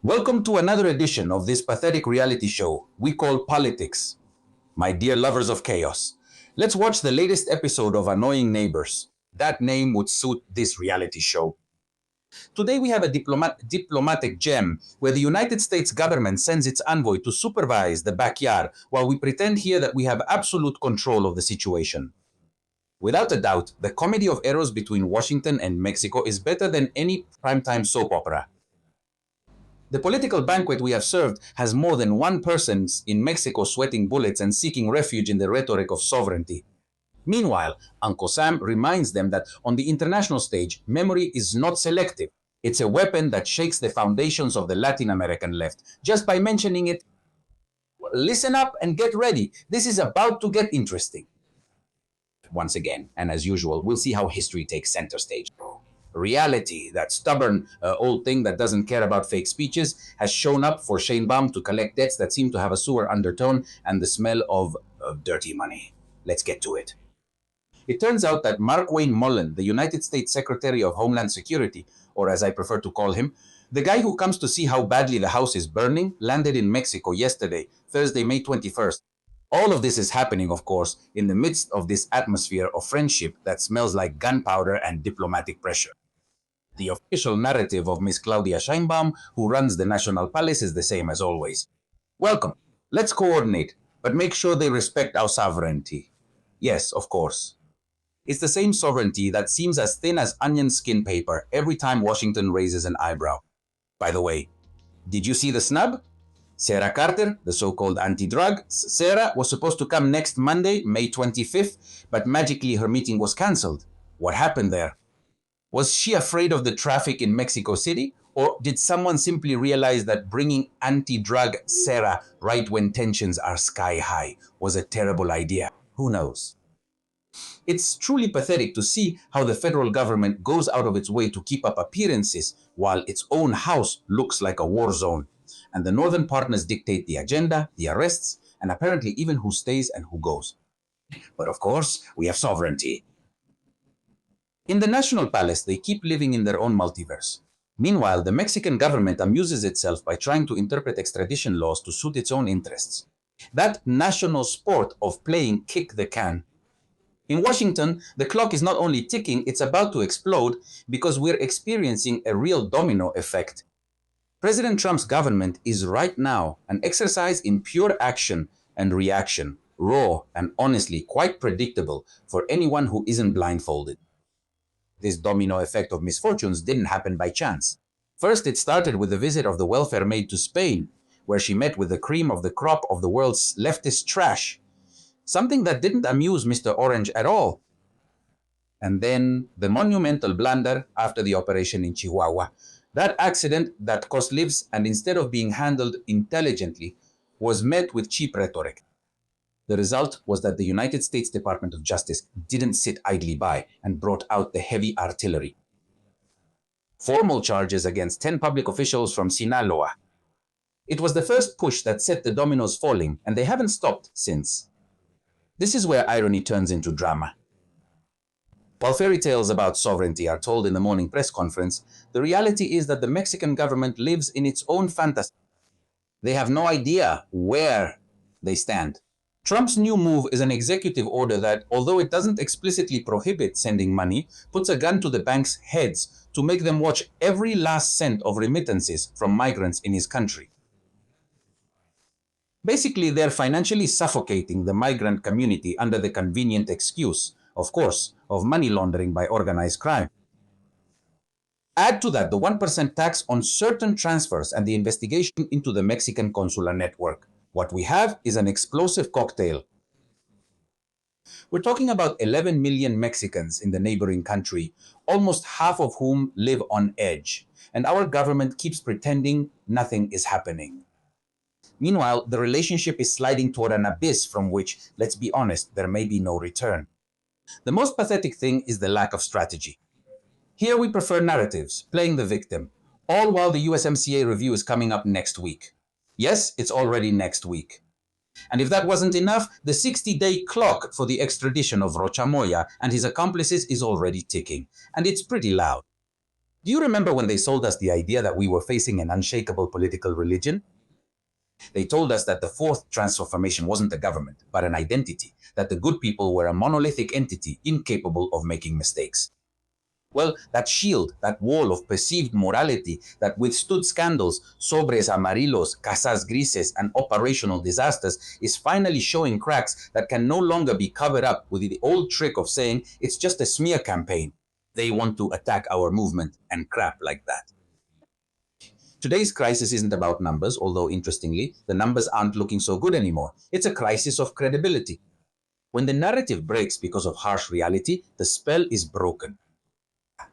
Welcome to another edition of this pathetic reality show we call Politics. My dear lovers of chaos, let's watch the latest episode of Annoying Neighbors. That name would suit this reality show. Today we have a diplomatic gem where the United States government sends its envoy to supervise the backyard while we pretend here that we have absolute control of the situation. Without a doubt, the comedy of errors between Washington and Mexico is better than any primetime soap opera. The political banquet we have served has more than one person in Mexico sweating bullets and seeking refuge in the rhetoric of sovereignty. Meanwhile, Uncle Sam reminds them that on the international stage, memory is not selective. It's a weapon that shakes the foundations of the Latin American left. Just by mentioning it, listen up and get ready. This is about to get interesting. Once again, and as usual, we'll see how history takes center stage. Reality, that stubborn old thing that doesn't care about fake speeches, has shown up for Shane Baum to collect debts that seem to have a sewer undertone and the smell of dirty money. Let's get to it. It turns out that Mark Wayne Mullen, the United States Secretary of Homeland Security, or as I prefer to call him, the guy who comes to see how badly the house is burning, landed in Mexico yesterday, Thursday, May 21st. All of this is happening, of course, in the midst of this atmosphere of friendship that smells like gunpowder and diplomatic pressure. The official narrative of Miss Claudia Scheinbaum, who runs the National Palace, is the same as always. Welcome. Let's coordinate, but make sure they respect our sovereignty. Yes, of course. It's the same sovereignty that seems as thin as onion skin paper every time Washington raises an eyebrow. By the way, did you see the snub? Sarah Carter, the so-called anti-drug, Sarah was supposed to come next Monday, May 25th, but magically her meeting was cancelled. What happened there? Was she afraid of the traffic in Mexico City? Or did someone simply realize that bringing anti-drug Sarah right when tensions are sky high was a terrible idea? Who knows? It's truly pathetic to see how the federal government goes out of its way to keep up appearances while its own house looks like a war zone. And the northern partners dictate the agenda, the arrests, and apparently even who stays and who goes. But of course, we have sovereignty. In the National Palace, they keep living in their own multiverse. Meanwhile, the Mexican government amuses itself by trying to interpret extradition laws to suit its own interests. That national sport of playing kick the can. In Washington, the clock is not only ticking, it's about to explode because we're experiencing a real domino effect. President Trump's government is right now an exercise in pure action and reaction, raw and honestly quite predictable for anyone who isn't blindfolded. This domino effect of misfortunes didn't happen by chance. First, it started with the visit of the welfare maid to Spain, where she met with the cream of the crop of the world's leftist trash, something that didn't amuse Mr. Orange at all. And then the monumental blunder after the operation in Chihuahua, that accident that cost lives and instead of being handled intelligently, was met with cheap rhetoric. The result was that the United States Department of Justice didn't sit idly by and brought out the heavy artillery. Formal charges against 10 public officials from Sinaloa. It was the first push that set the dominoes falling, and they haven't stopped since. This is where irony turns into drama. While fairy tales about sovereignty are told in the morning press conference, the reality is that the Mexican government lives in its own fantasy. They have no idea where they stand. Trump's new move is an executive order that, although it doesn't explicitly prohibit sending money, puts a gun to the banks' heads to make them watch every last cent of remittances from migrants in his country. Basically, they're financially suffocating the migrant community under the convenient excuse, of course, of money laundering by organized crime. Add to that the 1% tax on certain transfers and the investigation into the Mexican consular network. What we have is an explosive cocktail. We're talking about 11 million Mexicans in the neighboring country, almost half of whom live on edge, and our government keeps pretending nothing is happening. Meanwhile, the relationship is sliding toward an abyss from which, let's be honest, there may be no return. The most pathetic thing is the lack of strategy. Here we prefer narratives, playing the victim, all while the USMCA review is coming up next week. Yes, it's already next week. And if that wasn't enough, the 60-day clock for the extradition of Rocha Moya and his accomplices is already ticking, and it's pretty loud. Do you remember when they sold us the idea that we were facing an unshakable political religion? They told us that the fourth transformation wasn't a government, but an identity, that the good people were a monolithic entity incapable of making mistakes. Well, that shield, that wall of perceived morality that withstood scandals, sobres amarillos, casas grises, and operational disasters is finally showing cracks that can no longer be covered up with the old trick of saying it's just a smear campaign. They want to attack our movement and crap like that. Today's crisis isn't about numbers, although interestingly, the numbers aren't looking so good anymore. It's a crisis of credibility. When the narrative breaks because of harsh reality, the spell is broken.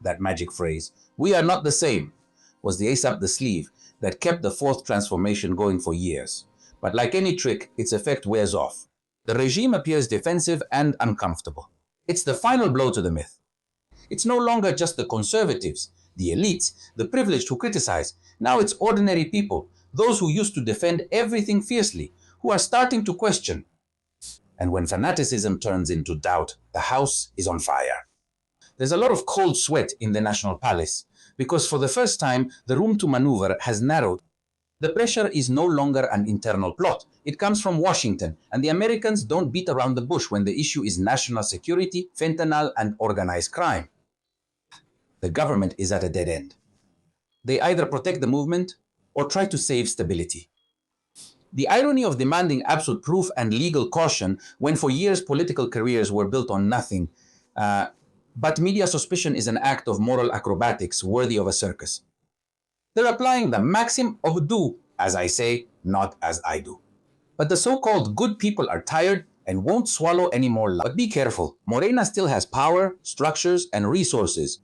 That magic phrase, "we are not the same," was the ace up the sleeve that kept the fourth transformation going for years. But like any trick, its effect wears off. The regime appears defensive and uncomfortable. It's the final blow to the myth. It's no longer just the conservatives, the elites, the privileged who criticize. Now it's ordinary people, those who used to defend everything fiercely, who are starting to question. And when fanaticism turns into doubt, the house is on fire. There's a lot of cold sweat in the National Palace, because for the first time, the room to maneuver has narrowed. The pressure is no longer an internal plot. It comes from Washington, and the Americans don't beat around the bush when the issue is national security, fentanyl, and organized crime. The government is at a dead end. They either protect the movement or try to save stability. The irony of demanding absolute proof and legal caution when for years political careers were built on nothing, but media suspicion is an act of moral acrobatics worthy of a circus. They're applying the maxim of do as I say, not as I do. But the so-called good people are tired and won't swallow any more love. But be careful, Morena still has power, structures, and resources.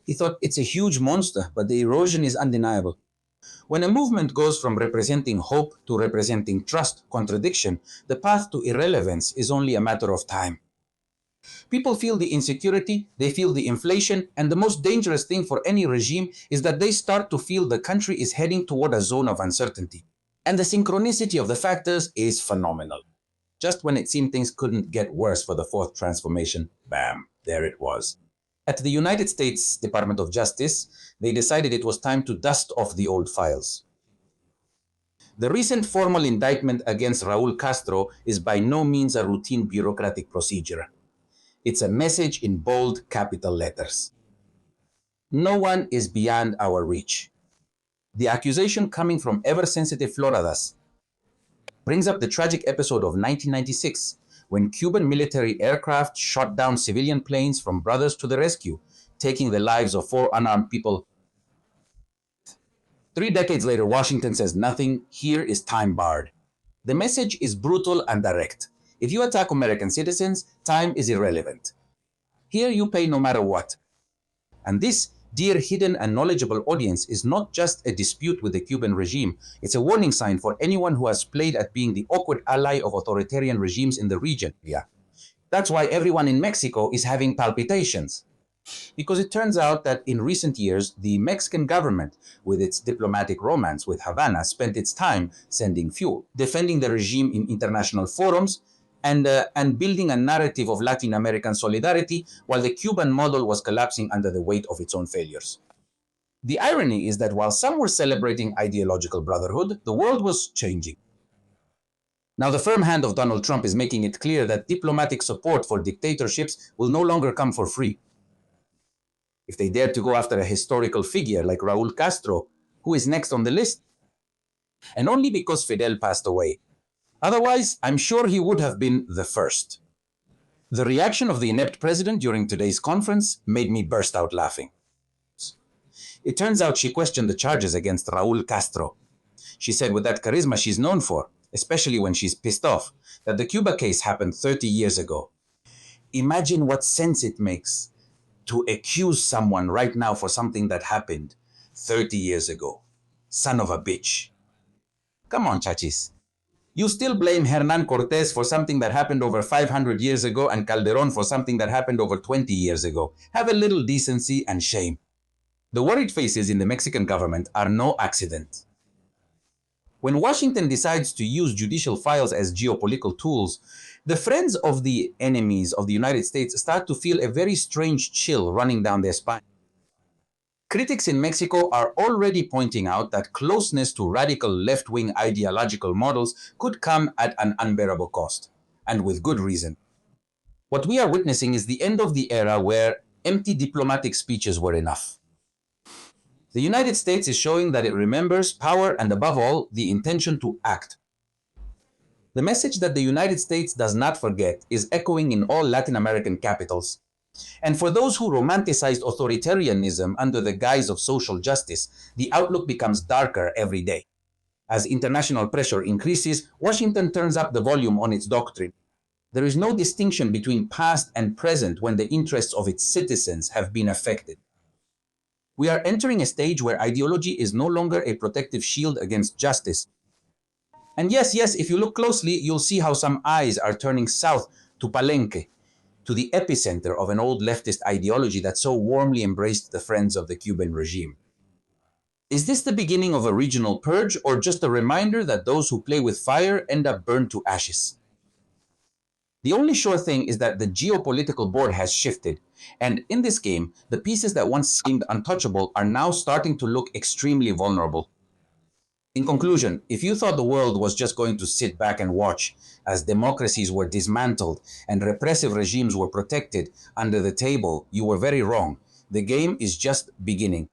He thought it's a huge monster, but the erosion is undeniable. When a movement goes from representing hope to representing trust, contradiction, the path to irrelevance is only a matter of time. People feel the insecurity, they feel the inflation, and the most dangerous thing for any regime is that they start to feel the country is heading toward a zone of uncertainty. And the synchronicity of the factors is phenomenal. Just when it seemed things couldn't get worse for the fourth transformation, bam, there it was. At the United States Department of Justice, they decided it was time to dust off the old files. The recent formal indictment against Raul Castro is by no means a routine bureaucratic procedure. It's a message in bold capital letters. No one is beyond our reach. The accusation coming from ever-sensitive Floridas brings up the tragic episode of 1996, when Cuban military aircraft shot down civilian planes from Brothers to the rescue, taking the lives of 4 unarmed people. 3 decades later, Washington says nothing. Here is time barred. The message is brutal and direct. If you attack American citizens, time is irrelevant. Here you pay no matter what. And this, dear hidden and knowledgeable audience, is not just a dispute with the Cuban regime. It's a warning sign for anyone who has played at being the awkward ally of authoritarian regimes in the region. Yeah. That's why everyone in Mexico is having palpitations. Because it turns out that in recent years, the Mexican government, with its diplomatic romance with Havana, spent its time sending fuel, defending the regime in international forums, and building a narrative of Latin American solidarity while the Cuban model was collapsing under the weight of its own failures. The irony is that while some were celebrating ideological brotherhood, the world was changing. Now the firm hand of Donald Trump is making it clear that diplomatic support for dictatorships will no longer come for free. If they dare to go after a historical figure like Raul Castro, who is next on the list? And only because Fidel passed away. Otherwise, I'm sure he would have been the first. The reaction of the inept president during today's conference made me burst out laughing. It turns out she questioned the charges against Raul Castro. She said with that charisma she's known for, especially when she's pissed off, that the Cuba case happened 30 years ago. Imagine what sense it makes to accuse someone right now for something that happened 30 years ago. Son of a bitch. Come on, chachis. You still blame Hernan Cortés for something that happened over 500 years ago and Calderón for something that happened over 20 years ago. Have a little decency and shame. The worried faces in the Mexican government are no accident. When Washington decides to use judicial files as geopolitical tools, the friends of the enemies of the United States start to feel a very strange chill running down their spine. Critics in Mexico are already pointing out that closeness to radical left-wing ideological models could come at an unbearable cost, and with good reason. What we are witnessing is the end of the era where empty diplomatic speeches were enough. The United States is showing that it remembers power and, above all, the intention to act. The message that the United States does not forget is echoing in all Latin American capitals. And for those who romanticized authoritarianism under the guise of social justice, the outlook becomes darker every day. As international pressure increases, Washington turns up the volume on its doctrine. There is no distinction between past and present when the interests of its citizens have been affected. We are entering a stage where ideology is no longer a protective shield against justice. And yes, if you look closely, you'll see how some eyes are turning south to Palenque, to the epicenter of an old leftist ideology that so warmly embraced the friends of the Cuban regime. Is this the beginning of a regional purge, or just a reminder that those who play with fire end up burned to ashes? The only sure thing is that the geopolitical board has shifted, and in this game, the pieces that once seemed untouchable are now starting to look extremely vulnerable. In conclusion, if you thought the world was just going to sit back and watch as democracies were dismantled and repressive regimes were protected under the table, you were very wrong. The game is just beginning.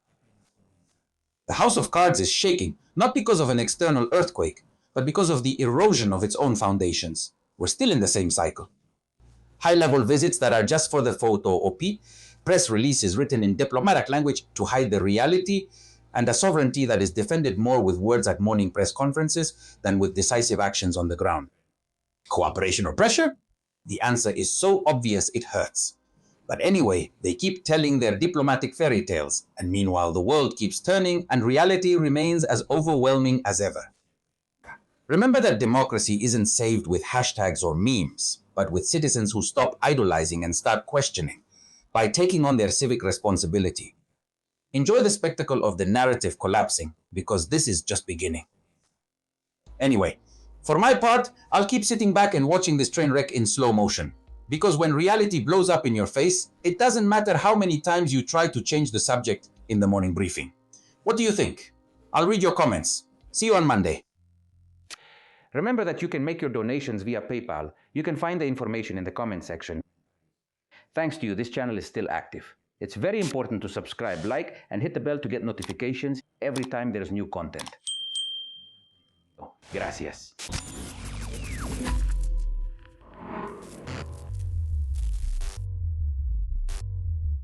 The house of cards is shaking, not because of an external earthquake, but because of the erosion of its own foundations. We're still in the same cycle. High-level visits that are just for the photo op, press releases written in diplomatic language to hide the reality, and a sovereignty that is defended more with words at morning press conferences than with decisive actions on the ground. Cooperation or pressure? The answer is so obvious it hurts. But anyway, they keep telling their diplomatic fairy tales, and meanwhile the world keeps turning and reality remains as overwhelming as ever. Remember that democracy isn't saved with hashtags or memes, but with citizens who stop idolizing and start questioning, by taking on their civic responsibility. Enjoy the spectacle of the narrative collapsing, because this is just beginning. Anyway, for my part, I'll keep sitting back and watching this train wreck in slow motion. Because when reality blows up in your face, it doesn't matter how many times you try to change the subject in the morning briefing. What do you think? I'll read your comments. See you on Monday. Remember that you can make your donations via PayPal. You can find the information in the comment section. Thanks to you, this channel is still active. It's very important to subscribe, like, and hit the bell to get notifications every time there's new content. Gracias.